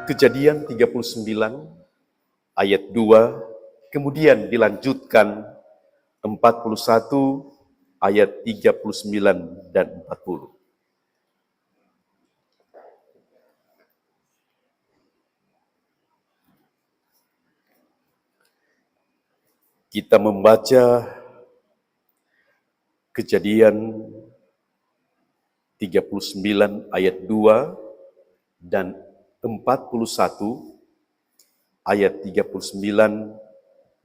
Kejadian 39 ayat 2, kemudian dilanjutkan 41 ayat 39 dan 40. Kita membaca Kejadian 39 ayat 2 dan 41 ayat 39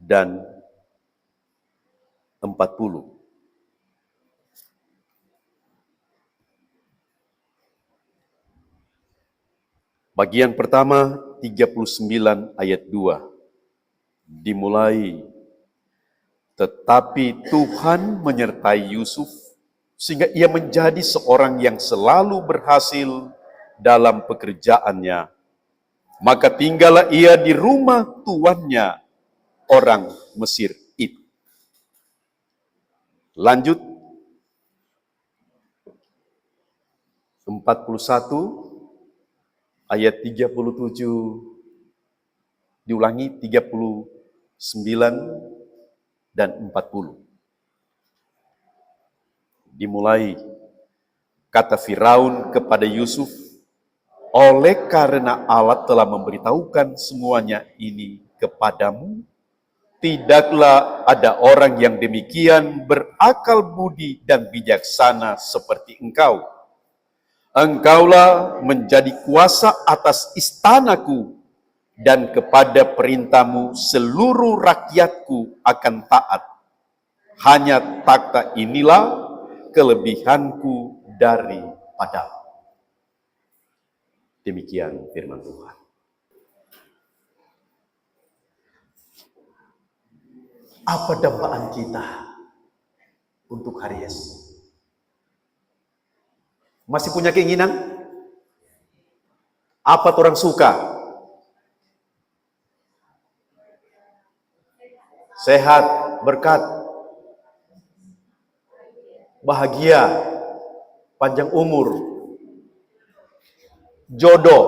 dan 40. Bagian pertama 39 ayat 2 dimulai, tetapi Tuhan menyertai Yusuf sehingga ia menjadi seorang yang selalu berhasil dalam pekerjaannya. Maka tinggallah ia di rumah tuannya, orang Mesir itu. Lanjut 41 ayat 37 diulangi 39 dan 40. Dimulai, kata Firaun kepada Yusuf, oleh karena Allah telah memberitahukan semuanya ini kepadamu, tidaklah ada orang yang demikian berakal budi dan bijaksana seperti engkau. Engkaulah menjadi kuasa atas istanaku, dan kepada perintahmu seluruh rakyatku akan taat. Hanya takhta inilah kelebihanku daripadamu. Demikian firman Tuhan. Apa dambaan kita untuk hari esok? Masih punya keinginan? Apa orang suka? Sehat, berkat, bahagia, panjang umur, jodoh.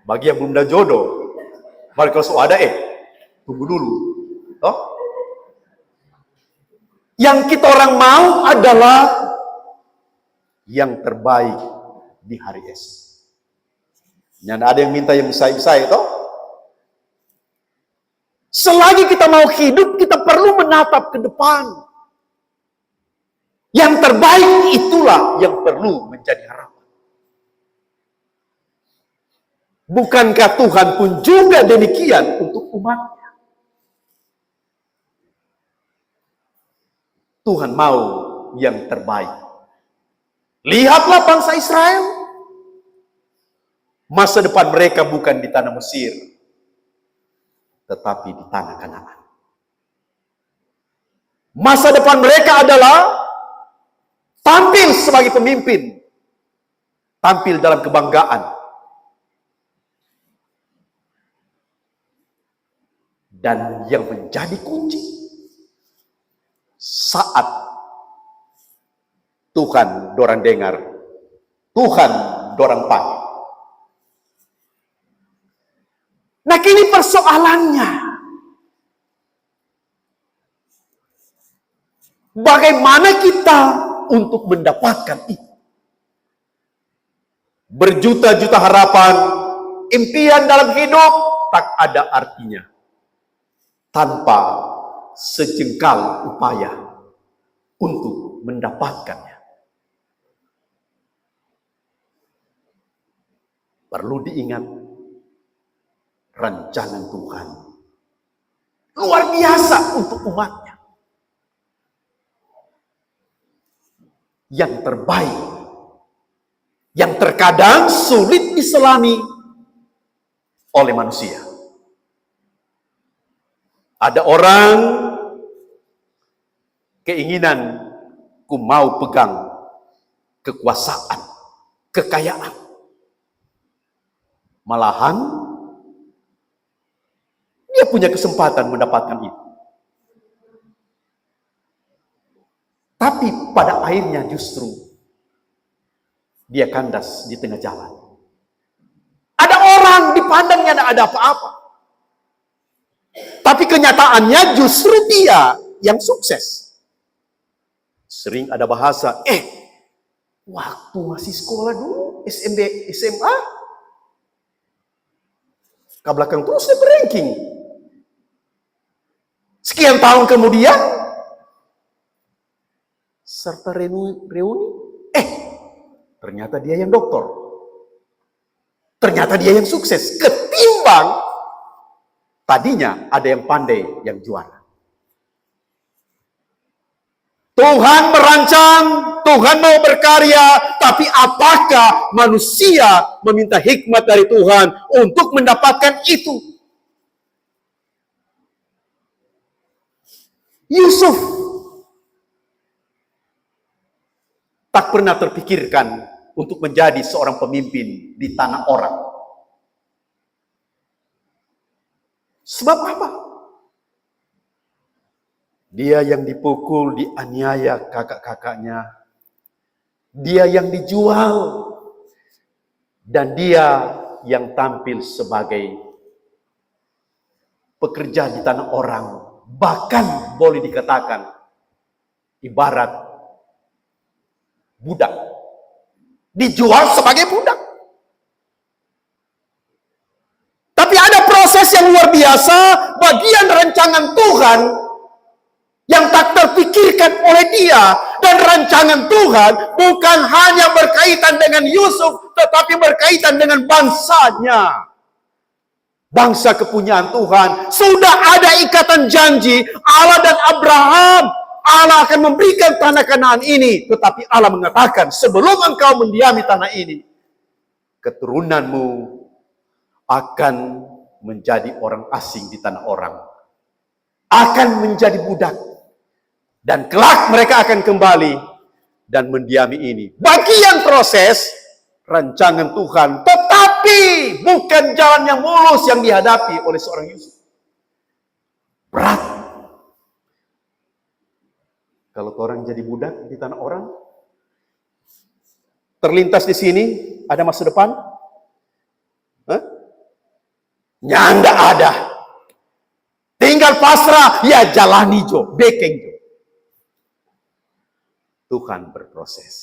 Bagi yang belum ada jodoh, mari kalau ada tunggu dulu. Toh? Yang kita orang mau adalah yang terbaik di hari esok. Jangan ada yang minta yang besar-besar toh? Selagi kita mau hidup, kita perlu menatap ke depan. Yang terbaik itulah yang perlu menjadi harapan. Bukankah Tuhan pun juga demikian untuk umatnya? Tuhan mau yang terbaik. Lihatlah bangsa Israel. Masa depan mereka bukan di tanah Mesir, tetapi di tanah Kanaan. Masa depan mereka adalah tampil sebagai pemimpin, tampil dalam kebanggaan, dan yang menjadi kunci saat Tuhan dorang dengar, Tuhan dorang panggil. Nah, kini persoalannya, bagaimana kita untuk mendapatkan itu? Berjuta-juta harapan, impian dalam hidup tak ada artinya tanpa sejengkal upaya untuk mendapatkannya. Perlu diingat, rancangan Tuhan luar biasa untuk umatnya. Yang terbaik, yang terkadang sulit diselami oleh manusia. Ada orang keinginan, ku mau pegang kekuasaan, kekayaan. Malahan dia punya kesempatan mendapatkan itu. Tapi pada akhirnya justru dia kandas di tengah jalan. Ada orang di pandangnya tidak ada apa-apa. Tapi kenyataannya justru dia yang sukses. Sering ada bahasa, waktu masih sekolah dulu, SMB, SMA, ke belakang terus dia ranking. Sekian tahun kemudian, serta reuni, ternyata dia yang doktor. Ternyata dia yang sukses. Ketimbang tadinya ada yang pandai yang juara. Tuhan merancang, Tuhan mau berkarya, tapi apakah manusia meminta hikmat dari Tuhan untuk mendapatkan itu? Yusuf tak pernah terpikirkan untuk menjadi seorang pemimpin di tanah orang. Sebab apa? Dia yang dipukul, dianiaya kakak-kakaknya. Dia yang dijual. Dan dia yang tampil sebagai pekerja di tanah orang. Bahkan boleh dikatakan ibarat budak. Dijual sebagai budak. Tapi ada proses yang luar biasa, bagian rancangan Tuhan yang tak terpikirkan oleh dia. Dan rancangan Tuhan bukan hanya berkaitan dengan Yusuf, tetapi berkaitan dengan bangsanya. Bangsa kepunyaan Tuhan. Sudah ada ikatan janji Allah dan Abraham. Allah akan memberikan tanah Kanaan ini. Tetapi Allah mengatakan, sebelum engkau mendiami tanah ini, keturunanmu akan menjadi orang asing di tanah orang. Akan menjadi budak. Dan kelak mereka akan kembali dan mendiami ini. Bagian proses rancangan Tuhan. Tetapi bukan jalan yang mulus yang dihadapi oleh seorang Yusuf. Berat. Kalau orang jadi budak di tanah orang, terlintas di sini, ada masa depan? Nyanda ada. Tinggal pasrah, ya jalani jo, bekeng jo. Tuhan berproses.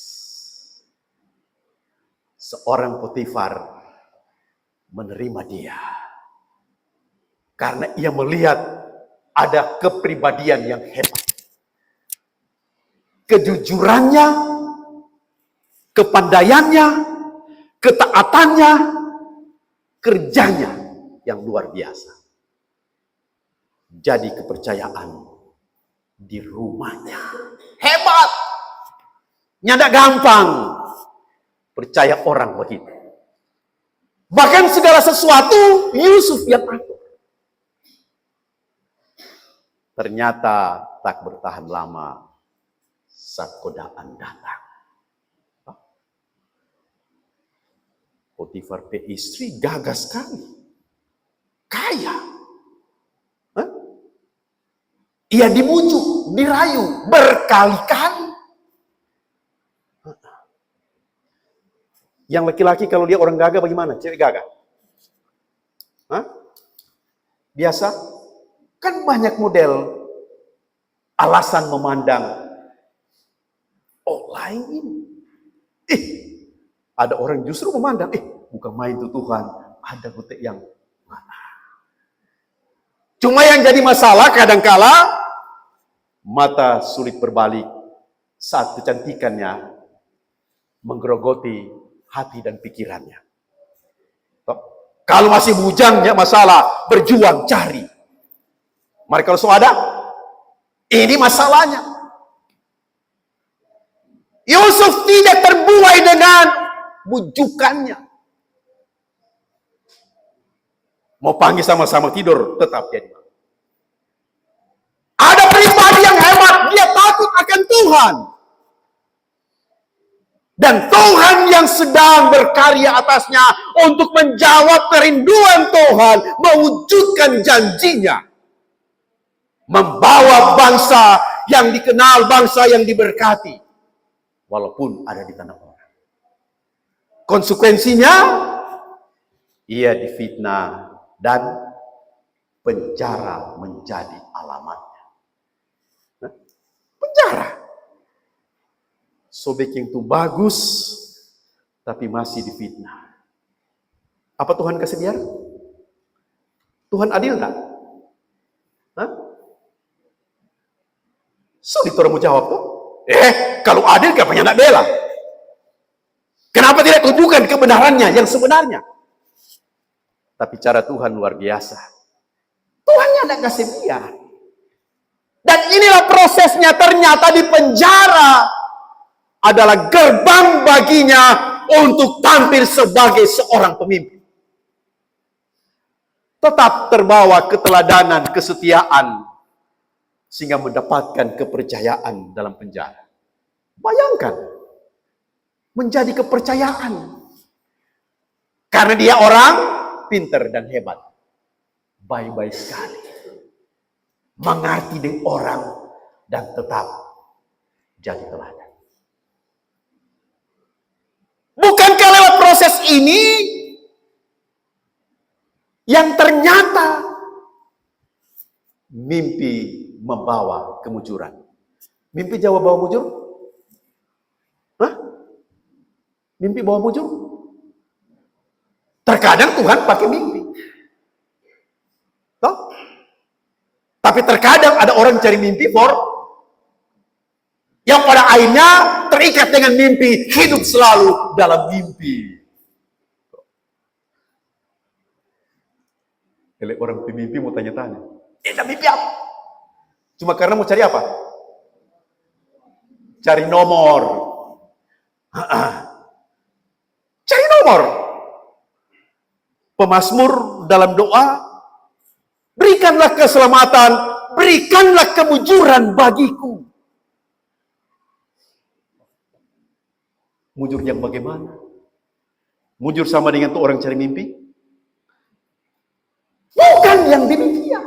Seorang Potifar menerima dia. Karena ia melihat ada kepribadian yang hebat. Kejujurannya, kepandaiannya, ketaatannya, kerjanya yang luar biasa. Jadi kepercayaan di rumahnya. Hebat! Nyanda gampang percaya orang begitu. Bahkan segala sesuatu Yusuf yang atur. Ternyata tak bertahan lama saat godaan datang. Potifar pe istri gagah sekali. Kaya. Ia dibujuk, dirayu berkali-kali. Yang laki-laki kalau dia orang gagah bagaimana? Cewek gagah? Biasa? Kan banyak model alasan memandang. Oh lain ini. Ada orang justru memandang. Bukan main tuh Tuhan. Ada gotek yang mana? Cuma yang jadi masalah kadangkala mata sulit berbalik saat kecantikannya menggerogoti hati dan pikirannya. Kalau masih bujangnya masalah, berjuang cari. Mari kalau so ada, ini masalahnya. Yusuf tidak terbuai dengan bujukannya. Mau panggil sama-sama tidur, tetap jadi. Ada pribadi yang hebat, dia takut akan Tuhan. Dan Tuhan yang sedang berkarya atasnya untuk menjawab kerinduan Tuhan, mewujudkan janjinya. Membawa bangsa yang dikenal, bangsa yang diberkati. Walaupun ada di tanah orang. Konsekuensinya, Ia difitnah dan penjara menjadi alamatnya. Penjara. Sobek yang itu bagus, tapi masih difitnah. Apa Tuhan kasih biar? Tuhan adil tak? Sulit orang mau jawab tuh. Kalau adil kenapa nak bela? Kenapa tidak tunjukkan kebenarannya yang sebenarnya? Tapi cara Tuhan luar biasa. Tuhannya tidak kasih biar. Dan inilah prosesnya, ternyata di penjara adalah gerbang baginya untuk tampil sebagai seorang pemimpin. Tetap terbawa keteladanan, kesetiaan, sehingga mendapatkan kepercayaan dalam penjara. Bayangkan, menjadi kepercayaan. Karena dia orang pintar dan hebat. Baik-baik sekali. Mengerti dengan orang dan tetap jadi teladan. Bukankah lewat proses ini yang ternyata mimpi membawa kemujuran? Mimpi Jawa bawa mujur? Mimpi bawa mujur? Terkadang Tuhan pakai mimpi. Toh? Tapi terkadang ada orang cari mimpi yang pada akhirnya terikat dengan mimpi, hidup selalu dalam mimpi. Kalau orang pemimpi mau tanya-tanya, mimpi apa? Cuma karena mau cari apa? Cari nomor. Cari nomor. Pemazmur dalam doa, berikanlah keselamatan, berikanlah kemujuran bagiku. Mujur yang bagaimana? Mujur sama dengan tuh orang cari mimpi? Bukan yang demikian.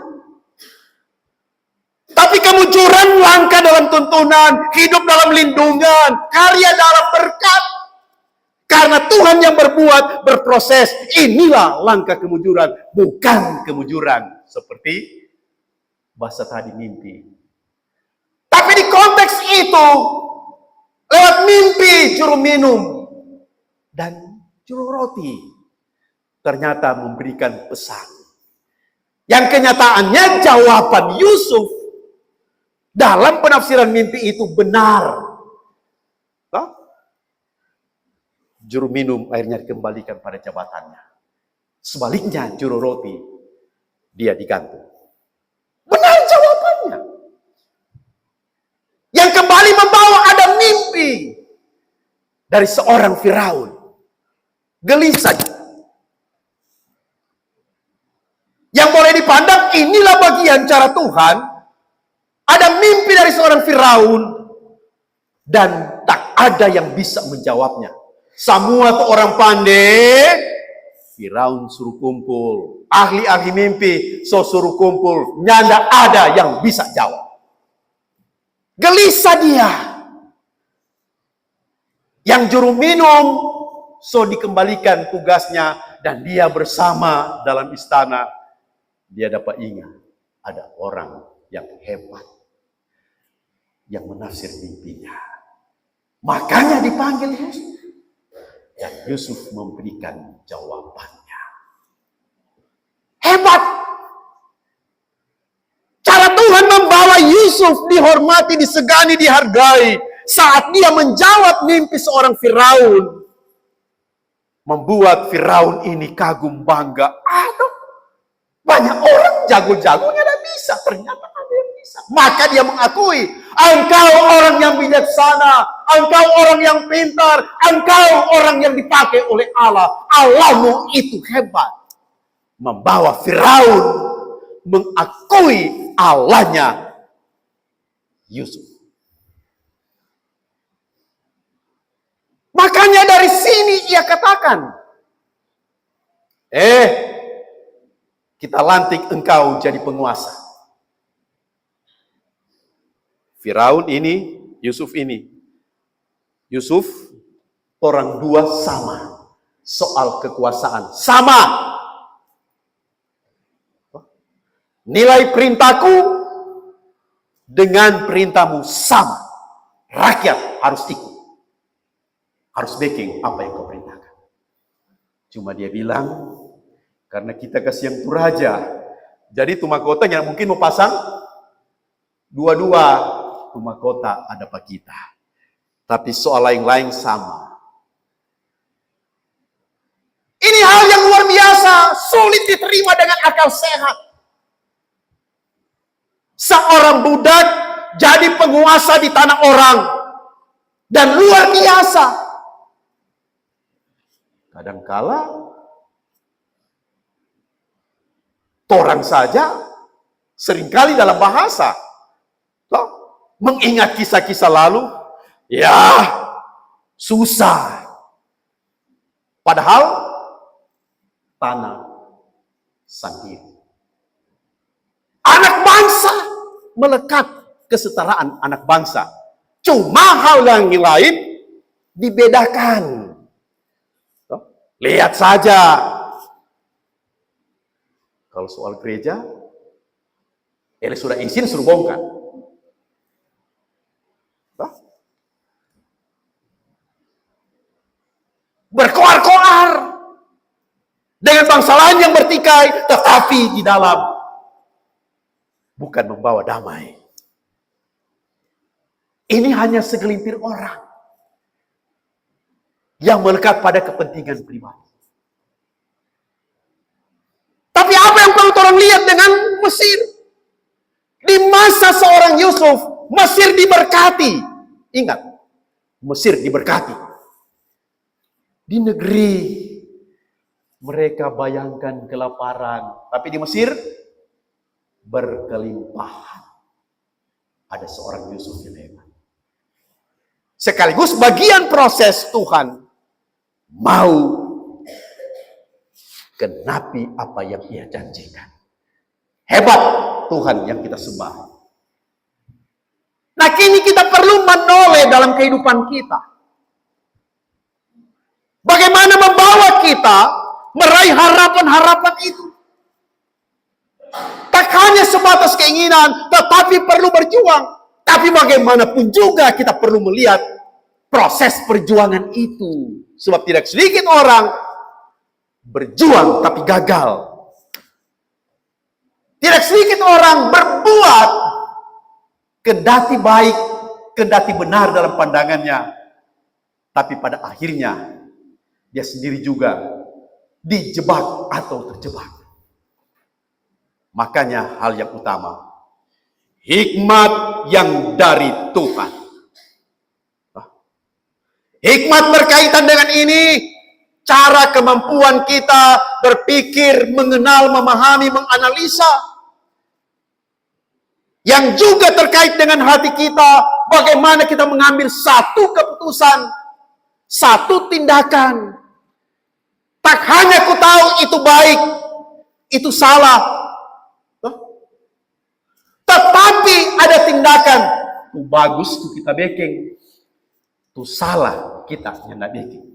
Tapi kemujuran langkah dalam tuntunan, hidup dalam lindungan, karya dalam berkat. Karena Tuhan yang berbuat, berproses, inilah langkah kemujuran, bukan kemujuran seperti bahasa tadi mimpi. Tapi di konteks itu, lewat mimpi juru minum dan juru roti ternyata memberikan pesan. Yang kenyataannya jawaban Yusuf dalam penafsiran mimpi itu benar. Juru minum akhirnya dikembalikan pada jabatannya. Sebaliknya juru roti, dia digantung. Benar jawabannya. Yang kembali membawa ada mimpi dari seorang Firaun. Gelisah. Yang boleh dipandang, inilah bagian cara Tuhan. Ada mimpi dari seorang Firaun dan tak ada yang bisa menjawabnya. Semua tuh orang pandai, Firaun suruh kumpul, ahli-ahli mimpi suruh kumpul, nyanda ada yang bisa jawab. Gelisah dia. Yang juru minum dikembalikan tugasnya dan dia bersama dalam istana. Dia dapat ingat ada orang yang hebat yang menafsir mimpinya. Makanya dipanggil Yusuf. Dan Yusuf memberikan jawabannya. Hebat! Cara Tuhan membawa Yusuf dihormati, disegani, dihargai. Saat dia menjawab mimpi seorang Firaun. Membuat Firaun ini kagum bangga. Aduh, banyak orang jago-jagonya tidak bisa. Ternyata ada yang bisa. Maka dia mengakui, engkau orang yang bijaksana, engkau orang yang pintar, engkau orang yang dipakai oleh Allah. Allahmu itu hebat. Membawa Firaun mengakui Allahnya Yusuf. Makanya dari sini ia katakan, kita lantik engkau jadi penguasa. Firaun ini, Yusuf ini. Yusuf, orang dua sama. Soal kekuasaan. Sama. Nilai perintahku dengan perintahmu sama. Rakyat harus ikut. Harus backing apa yang kau perintahkan. Cuma dia bilang, karena kita kasih yang Toraja, jadi tu mahkotanya mungkin mau pasang dua-dua. Tu mahkota ada pak kita. Tapi soal lain-lain sama. Ini hal yang luar biasa, sulit diterima dengan akal sehat. Seorang budak jadi penguasa di tanah orang. Dan luar biasa. Kadangkala orang saja seringkali dalam bahasa mengingat kisah-kisah lalu, ya susah. Padahal tanah sendiri. Anak bangsa melekat kesetaraan anak bangsa. Cuma hal yang lain dibedakan. Lihat saja. Kalau soal gereja, sudah izin suruh bongkar. Berkoar-koar dengan bangsa lain yang bertikai, tetapi di dalam bukan membawa damai. Ini hanya segelintir orang yang melekat pada kepentingan pribadi. Tapi apa yang perlu orang lihat dengan Mesir? Di masa seorang Yusuf, Mesir diberkati. Ingat, Mesir diberkati. Di negeri mereka bayangkan kelaparan, tapi di Mesir berkelimpahan. Ada seorang Yusuf yang hebat. Sekaligus bagian proses Tuhan mau genapi apa yang Ia janjikan. Hebat Tuhan yang kita sembah. Nah, kini kita perlu menoleh dalam kehidupan kita. Bagaimana membawa kita meraih harapan-harapan itu. Tak hanya sebatas keinginan, tetapi perlu berjuang. Tapi bagaimanapun juga kita perlu melihat proses perjuangan itu. Sebab tidak sedikit orang berjuang tapi gagal. Tidak sedikit orang berbuat kendati baik, kendati benar dalam pandangannya. Tapi pada akhirnya dia sendiri juga dijebak atau terjebak. Makanya hal yang utama, hikmat yang dari Tuhan. Hikmat berkaitan dengan ini, cara kemampuan kita berpikir, mengenal, memahami, menganalisa. Yang juga terkait dengan hati kita, bagaimana kita mengambil satu keputusan, satu tindakan. Tak hanya ku tahu itu baik, itu salah. Tetapi ada tindakan. Itu bagus, itu kita backing. Itu salah, kita yang tidak backing.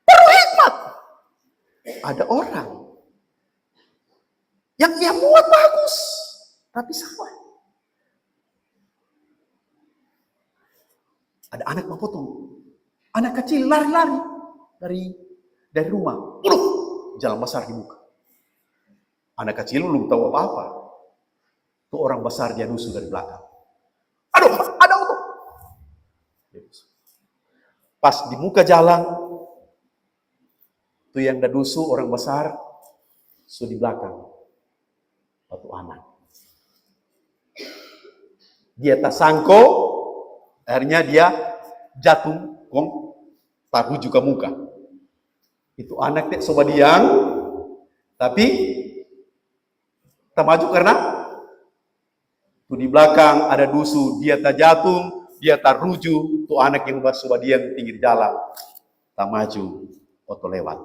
Perlu hikmat. Ada orang yang dia buat bagus, tapi salah. Ada anak memotong. Anak kecil lari-lari dari rumah. Jalan besar di muka. Anak kecil belum tahu apa-apa. Itu orang besar dia nusuk dari belakang. Aduh, ada auto. Pas di muka jalan, itu yang dah nusuk orang besar, su di belakang. Satu anak. Dia tak sangko, akhirnya dia jatuh, taruh juga muka. Itu anak tak sobat diang, tapi tak maju karena itu di belakang ada dusu, dia tak jatuh, dia tak ruju, itu anak yang sobat diang pinggir jalan, tak maju, auto lewat.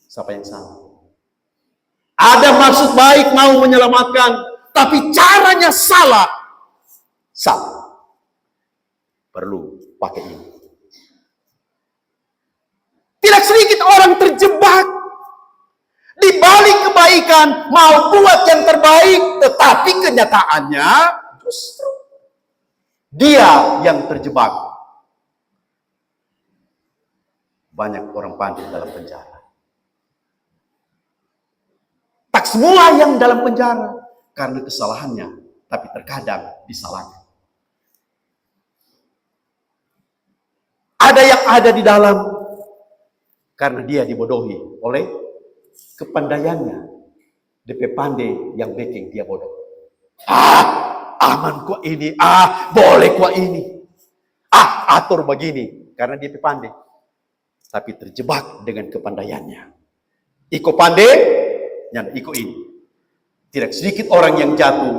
Siapa yang salah? Ada maksud baik mau menyelamatkan, tapi caranya salah. Salah. Perlu pakai ini. Tidak sedikit orang terjebak Di balik kebaikan, mau buat yang terbaik, tetapi kenyataannya justru dia yang terjebak. Banyak orang pandai dalam penjara. Tak semua yang dalam penjara karena kesalahannya, tapi terkadang disalahkan. Ada yang ada di dalam karena dia dibodohi oleh kepandaiannya. DP pandai yang bikin dia bodoh. Aman kok ini, boleh kok ini. Atur begini karena dia pandai. Tapi terjebak dengan kepandaiannya. Iko pandai, nyanda iko ini. Tidak sedikit orang yang jatuh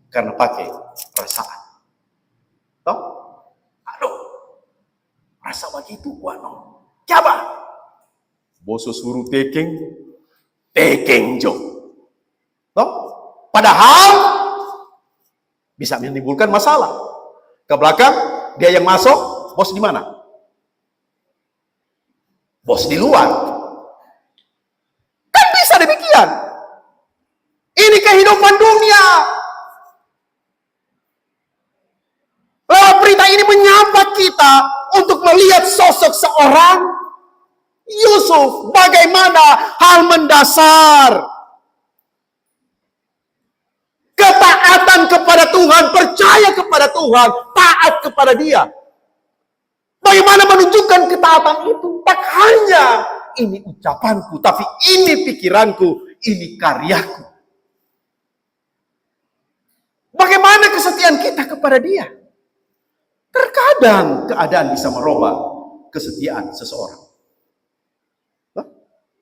karena pakai perasaan. Toh? Aduh, rasa begitu kuano. Coba. Boso suruh tekeng jo. Toh? Padahal bisa menimbulkan masalah. Ke belakang, dia yang masuk, bos di mana? Bos di luar. Kan bisa demikian. Ini kehidupan dunia. Lewat berita ini menyapa kita untuk melihat sosok seorang Yusuf. Bagaimana hal mendasar. Ketaatan kepada Tuhan, percaya kepada Tuhan, taat kepada Dia. Bagaimana menunjukkan ketaatan itu? Tak hanya ini ucapanku, tapi ini pikiranku, ini karyaku. Bagaimana kesetiaan kita kepada Dia? Terkadang keadaan bisa merubah kesetiaan seseorang.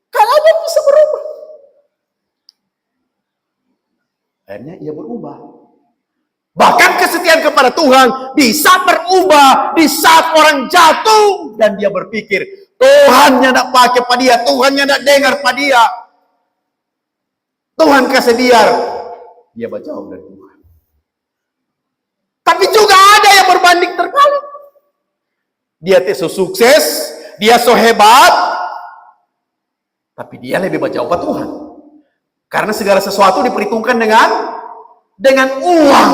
Keadaan bisa merubah. Akhirnya ia berubah. Bahkan kesetiaan kepada Tuhan bisa berubah di saat orang jatuh dan dia berpikir, Tuhan tidak pakai pada dia, Tuhan tidak dengar pada dia. Tuhan kasih biar dia berjauh dari Tuhan. Tapi juga ada yang berbanding terbalik. Dia so sukses, dia so hebat, tapi dia lebih berjauh pada Tuhan. Karena segala sesuatu diperhitungkan dengan uang,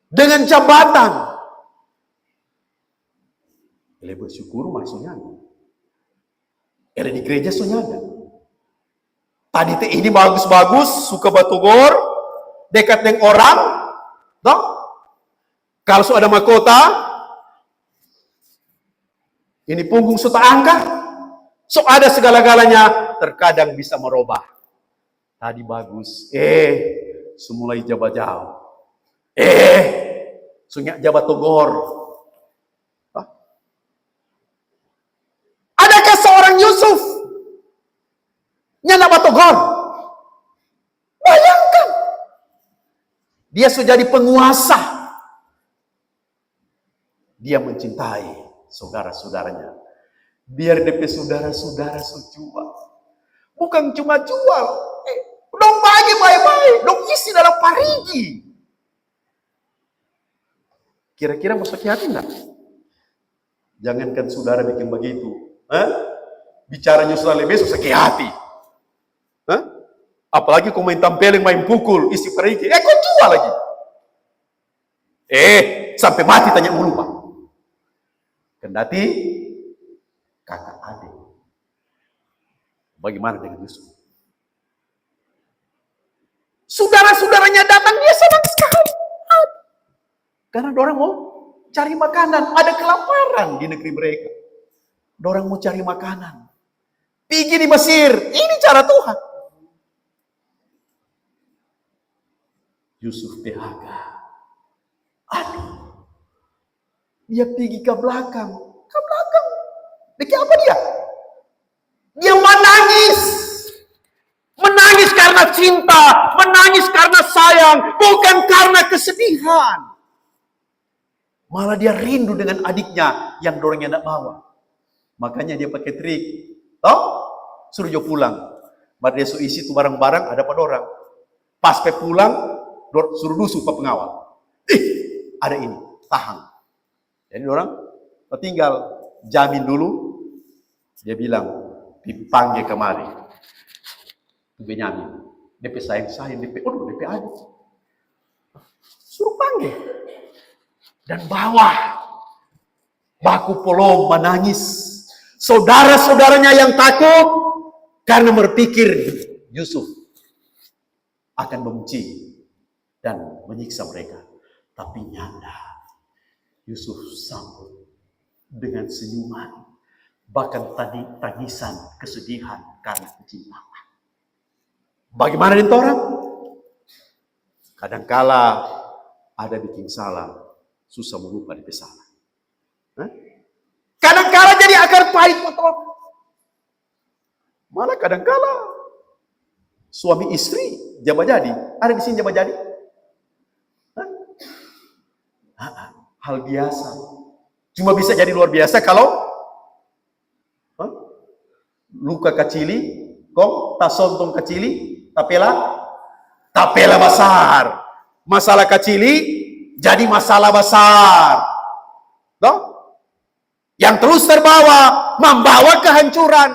dengan jabatan. Ele bersyukur maksudnya. Ele di gereja sunyada. Tadi ini bagus-bagus, suka batugor, dekat dengan orang, toh? Kalau sudah ada mahkota, ini punggung suta angka, so ada segala-galanya, terkadang bisa merubah. Tadi bagus, semulai jabat jauh. Sunyak jabat togor. Adakah seorang Yusuf nyana batogor? Bayangkan. Dia sudah jadi penguasa. Dia mencintai saudara-saudaranya. Biar DP saudara-saudara sejual. Bukan cuma jual. Dong bagi baik-baik. Dong isi dalam parigi. Kira-kira mau sakit hati enggak? Jangankan saudara bikin begitu. Bicaranya saudara lebih sakit hati. Apalagi kau main tampelin, main pukul, isi parigi. Kau jual lagi. Sampai mati tanya mulu Pak. Kendati kakak adik. Bagaimana dengan Yusuf? Saudara-saudaranya datang, dia senang sekali. Karena dorang mau cari makanan. Ada kelaparan di negeri mereka. Dorang mau cari makanan. Pergi di Mesir. Ini cara Tuhan. Yusuf PHK. Aduh. Dia pergi ke belakang. Ke belakang. Bikin apa dia? Dia menangis. Menangis karena cinta. Menangis karena sayang. Bukan karena kesedihan. Malah dia rindu dengan adiknya yang dorongnya tidak bawa. Makanya dia pakai trik. Toh? Suruh dia pulang. Maka dia suruh isi itu barang-barang ada pada orang. Pas pe pulang, suruh dusu ke pengawal. Ada ini. Tahan. Jadi orang tinggal jamin dulu. Dia bilang, dipanggil kemari. Benyamin, DP sayang, DP adik. Suruh panggil. Dan bawa baku polong menangis. Saudara-saudaranya yang takut karena berpikir Yusuf akan membenci dan menyiksa mereka. Tapi nyata Yusuf sambut dengan senyuman, bahkan tadi tangisan kesedihan karena kecintaan. Bagaimana dengan orang? Kadangkala ada bikin salah, susah melupa di salah. Kadangkala jadi akar pahit motor. Malah kadangkala suami istri jaba jadi. Ada di sini jaba jadi? Hal biasa. Cuma bisa jadi luar biasa kalau luka kecili, kok tasontong kecili, tapela besar. Masalah kecili jadi masalah besar. Toh? Yang terus terbawa, membawa kehancuran.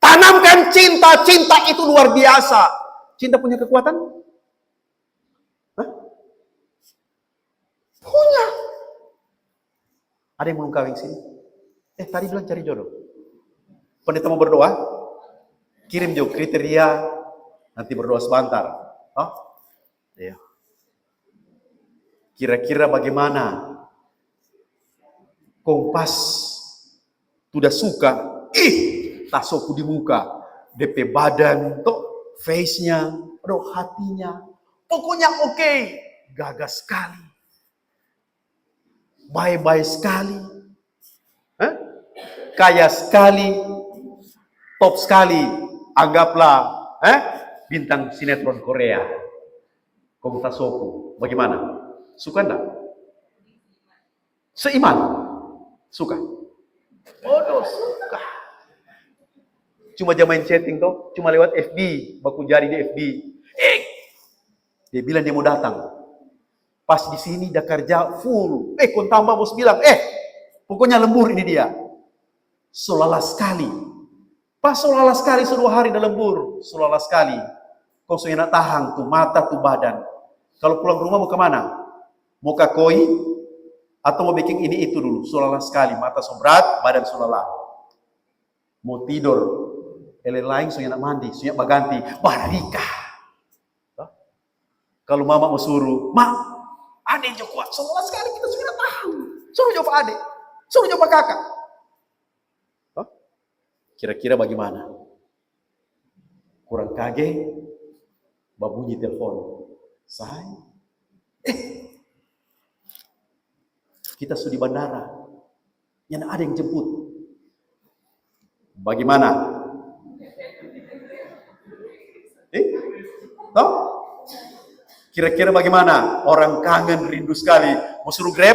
Tanamkan cinta, cinta itu luar biasa. Cinta punya kekuatan? Punya. Ada yang belum kawin sini? Tadi bilang cari jodoh. Pendeta mau berdoa? Kirim jauh kriteria, nanti berdoa sebentar. Iya. Kira-kira bagaimana? Kompas sudah suka, tasoku di muka, DP badan, face-nya, hatinya, pokoknya oke, gagah sekali, baik-baik sekali, kaya sekali, top sekali, anggaplah bintang sinetron Korea. Kong tasoku, bagaimana? Suka enggak? Seiman? Suka? Suka. Cuma dia main chatting cuma lewat FB, baku jari di FB. Dia bilang dia mau datang. Pas di sini dah kerja full. Kon tambah bos bilang, pokoknya lembur ini dia. Solala sekali. Pas solala sekali, 2 hari dah lembur. Solala sekali. Kau nak tahan tuh, mata tuh badan. Kalau pulang rumah mau kemana? Mau ke koi? Atau mau bikin ini itu dulu, sulala sekali, mata sobrat, badan sulala. Mau tidur, lain sunya nak mandi, sunya baganti, barika. Kalau mama mau suruh, adek jo kuat, sulala sekali kita sudah tahu. Suruh jo pak adek, suruh jo pak kakak. Kira-kira bagaimana? Kurang kaget, babunyi telepon. Say, kita sudah di bandara, yang ada yang jemput. Bagaimana? Kira-kira bagaimana? Orang kangen, rindu sekali. Mau suruh Grab?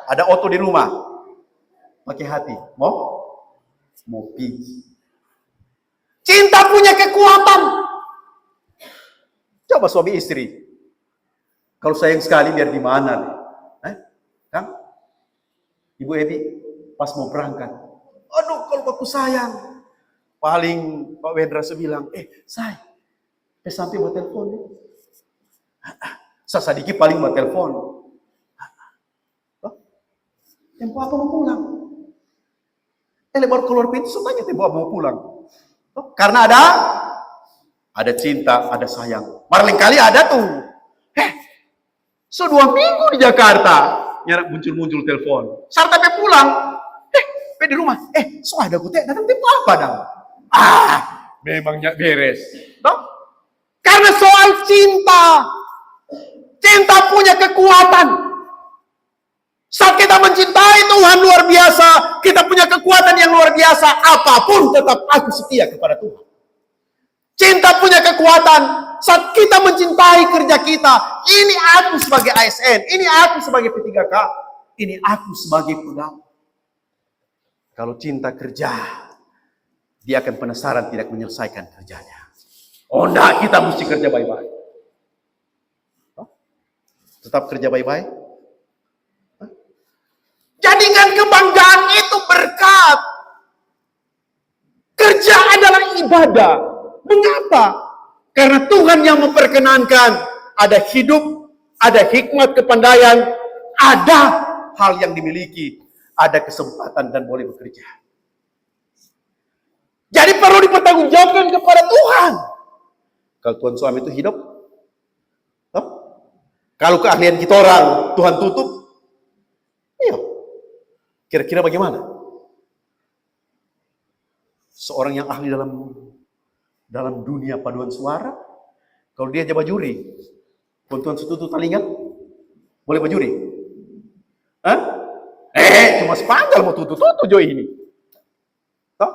Ada auto di rumah. Pakai hati. Mau pergi. Cinta punya kekuatan. Coba suami istri. Kalau sayang sekali biar di mana nih? Kan? Ibu Ebi pas mau berangkat, kalau aku sayang, paling Pak Wendra bilang, say, sampai mau telepon nih. Sasadiki paling mau telepon. Tempo apa mau pulang? Baru keluar pintu, tanya tempo apa mau pulang. Karena ada cinta, ada sayang. Marling kali ada tuh. 2 minggu di Jakarta. Nyarak muncul telepon. Saat sampai pulang, di rumah, ada gue datang tempo apa dong? Memangnya beres. Karena soal cinta. Cinta punya kekuatan. Saat kita mencintai Tuhan luar biasa, kita punya kekuatan yang luar biasa. Apapun tetap aku setia kepada Tuhan. Cinta punya kekuatan. Saat kita mencintai kerja kita, ini aku sebagai ASN, ini aku sebagai P3K, ini aku sebagai pegawai. Kalau cinta kerja, dia akan penasaran tidak menyelesaikan kerjanya. Enggak, kita mesti kerja baik-baik. Tetap kerja baik-baik. Jadikan kebanggaan itu berkat. Kerja adalah ibadah. Mengapa? Karena Tuhan yang memperkenankan ada hidup, ada hikmat kepandaian, ada hal yang dimiliki, ada kesempatan dan boleh bekerja. Jadi perlu dipertanggungjawabkan kepada Tuhan. Kalau Tuhan suami itu hidup, kalau keahlian kita orang Tuhan tutup, iya. Kira-kira bagaimana? Seorang yang ahli dalam dunia paduan suara, kalau dia jadi juri, Tuhan tutup telinga, boleh berjuri? Hah? Cuma sepanggal mau tutup jo ini. Toh?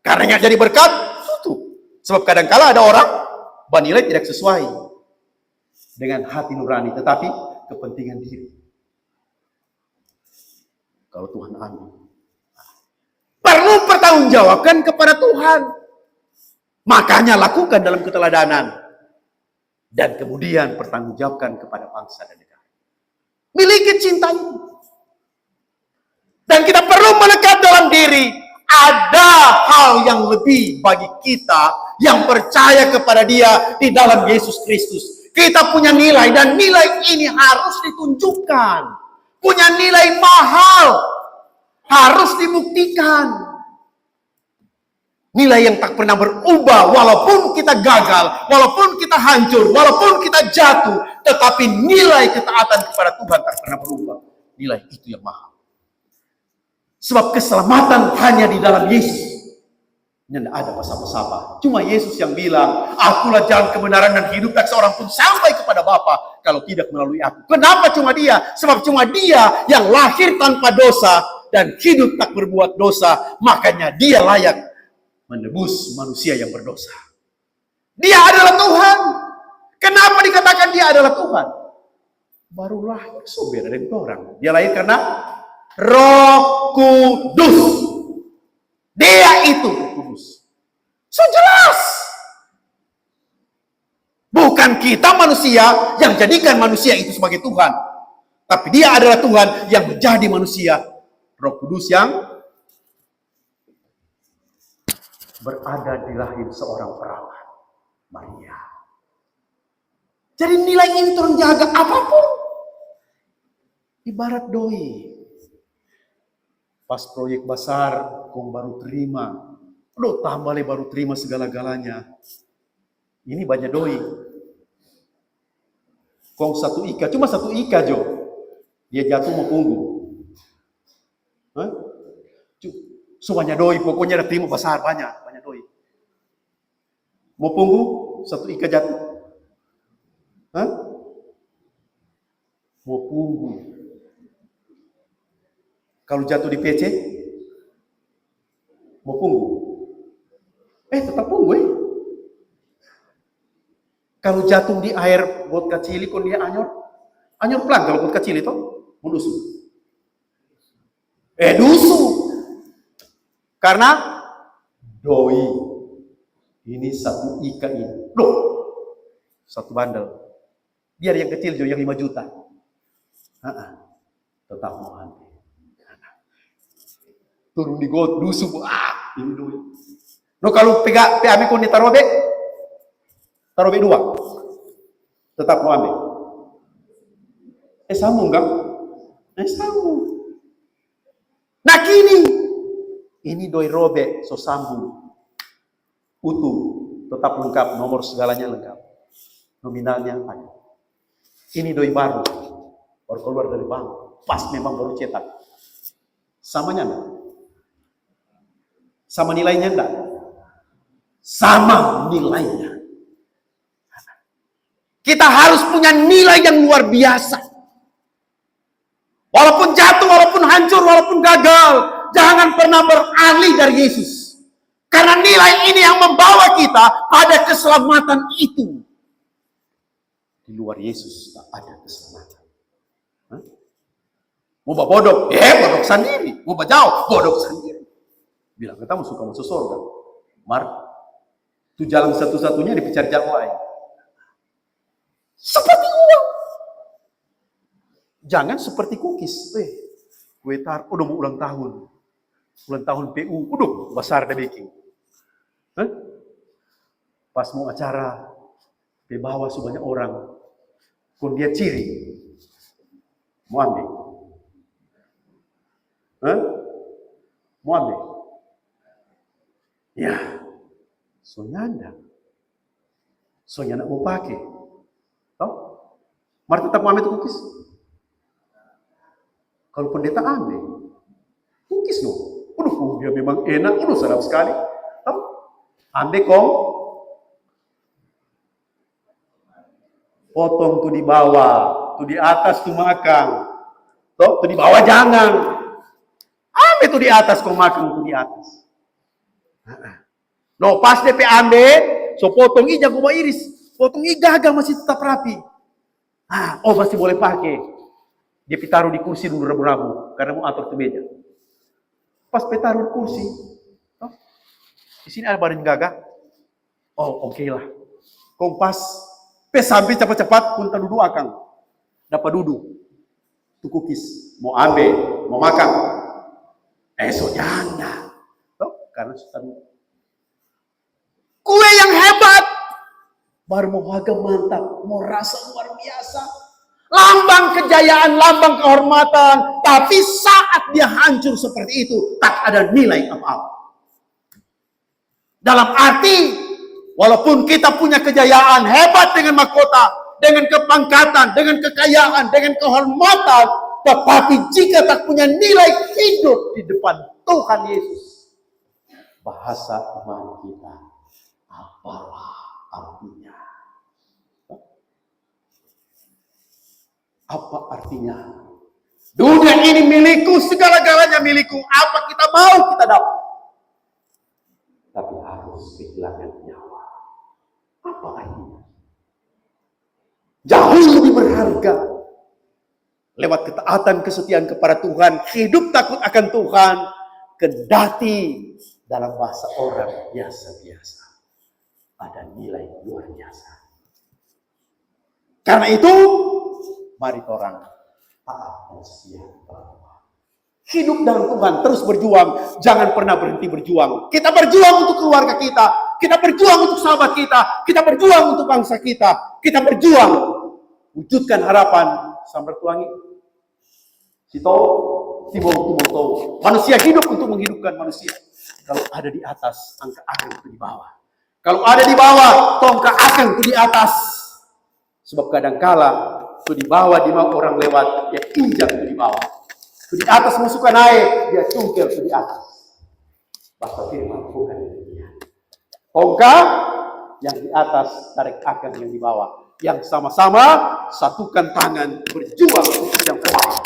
Karena nggak jadi berkat, tutup. Sebab kadang-kala ada orang banilai tidak sesuai dengan hati nurani, tetapi kepentingan diri. Kalau Tuhan ambil, perlu pertanggungjawabkan kepada Tuhan. Makanya lakukan dalam keteladanan. Dan kemudian pertanggungjawabkan kepada bangsa dan negara. Miliki cinta ini. Dan kita perlu melekat dalam diri. Ada hal yang lebih bagi kita yang percaya kepada Dia di dalam Yesus Kristus. Kita punya nilai dan nilai ini harus ditunjukkan. Punya nilai mahal. Harus dibuktikan. Nilai yang tak pernah berubah walaupun kita gagal, walaupun kita hancur, walaupun kita jatuh. Tetapi nilai ketaatan kepada Tuhan tak pernah berubah. Nilai itu yang mahal. Sebab keselamatan hanya di dalam Yesus. Tidak ada apa-apa. Cuma Yesus yang bilang, akulah jalan kebenaran dan hidup, tak seorang pun sampai kepada Bapa kalau tidak melalui aku. Kenapa cuma Dia? Sebab cuma Dia yang lahir tanpa dosa dan hidup tak berbuat dosa. Makanya Dia layak menebus manusia yang berdosa. Dia adalah Tuhan. Kenapa dikatakan Dia adalah Tuhan? Baru lahir beda dari orang. Dia lahir karena Roh Kudus. Dia itu Roh Kudus. So jelas. Bukan kita manusia yang jadikan manusia itu sebagai Tuhan. Tapi Dia adalah Tuhan yang menjadi manusia. Roh Kudus yang berada di rahim seorang perawan, Maria. Jadi nilai ini terjaga apapun. Ibarat doi. Pas proyek besar, kau baru terima. Lo tambah baru terima segala-galanya. Ini banyak doi. Kau satu ika, cuma satu ika jo. Dia jatuh mau punggu. Hah? Semuanya doi, pokoknya ada terima besar banyak doi. Mau punggu, satu ika jatuh. Hah? Mau punggu. Kalau jatuh di PC, mau punggu. Tetap punggu Kalau jatuh di air bot kecil, kalau dia anyor pelan kalau bot kecil itu, mau dusu. Dusu. Karena doi. Ini satu ika ini. Loh. Satu bandel. Biar yang kecil jo yang 5 juta. Tetap mau ambil. Turun di got, dusu. Ini doi. No kalau PAB kau ditaruh taruh 2. Tetap mau ambil. Sambung enggak? Sambung. Nah kini. Ini doi robe, so sambung. Utuh. Tetap lengkap, nomor segalanya lengkap. Nominalnya ada. Ini doi baru. Baru keluar dari bank. Pas memang baru cetak. Samanya enggak? Sama nilainya enggak? Sama nilainya. Kita harus punya nilai yang luar biasa. Walaupun jatuh, walaupun hancur, walaupun gagal, jangan pernah beralih dari Yesus. Karena nilai ini yang membawa kita pada keselamatan itu. Di luar Yesus tak ada keselamatan. Mau bodoh? Bodoh sendiri. Mau jauh? Bodoh sendiri. Bilang kita suka masuk surga. Itu jalan satu-satunya dicari jalan lain. Seperti uang. Jangan seperti cookies. kue tar, udah mau ulang tahun PU, udah besar dah bikin. Hah? Pas mau acara, di bawah sebanyak orang, kun dia ciri, mau ambil. Hah? Mau ambil? Ya, soalnya mau pakai. Tahu? Mari tetap mau ambil itu kukis. Kalau pendeta ambil, kukis no. Udah, dia memang enak, udah sedap sekali. Tahu? Ambil kong, potong tuh di bawah, tuh di atas tuh makan. Tuh di bawah jangan. Ambil tuh di atas kong makan tuh di atas. No, pas DP ambil, so potong ija gua iris, potong ija gagal masih tetap rapi. Masih boleh pakai. Dia taruh di kursi dulu rabu-rabu karena mau atur ke meja. Pas taruh di kursi, di sini ada badan gagah. Oke lah. Kompas, sampai cepat-cepat pun duduk akang. Dapat duduk. Tuh kukis, mau ambil, mau makan. So jangan. Karena sudah kue yang hebat. Baru mau harga mantap, mau rasa luar biasa. Lambang kejayaan, lambang kehormatan. Tapi saat dia hancur seperti itu, tak ada nilai apa-apa. Dalam arti, walaupun kita punya kejayaan hebat dengan mahkota, dengan kepangkatan, dengan kekayaan, dengan kehormatan, tetapi jika tak punya nilai hidup di depan Tuhan Yesus, bahasa iman kita, apalah artinya? Apa artinya? Dunia ini milikku, segala-galanya milikku. Apa kita mau kita dapat? Tapi harus kehilangan nyawa. Apa artinya? Jauh lebih berharga. Lewat ketaatan, kesetiaan kepada Tuhan, hidup takut akan Tuhan, kendati dalam bahasa orang biasa-biasa ada nilai luar biasa. Karena itu, mari orang taat dan setia kepada Tuhan. Hidup dalam Tuhan, terus berjuang, jangan pernah berhenti berjuang. Kita berjuang untuk keluarga kita, kita berjuang untuk sahabat kita berjuang untuk bangsa kita berjuang wujudkan harapan sampai tuangi. Timong. Manusia hidup untuk menghidupkan manusia. Kalau ada di atas, angka akan itu di bawah. Kalau ada di bawah, tongkat akan itu di atas. Sebab kadangkala itu di bawah, di bawah orang lewat, dia injak itu di bawah. Itu di atas masukkan air, dia cungkil itu di atas. Bahasa firman bukan demikian. Tongkat yang di atas, tarik akan yang di bawah. Yang sama-sama satukan tangan, berjuang untuk yang terbaik.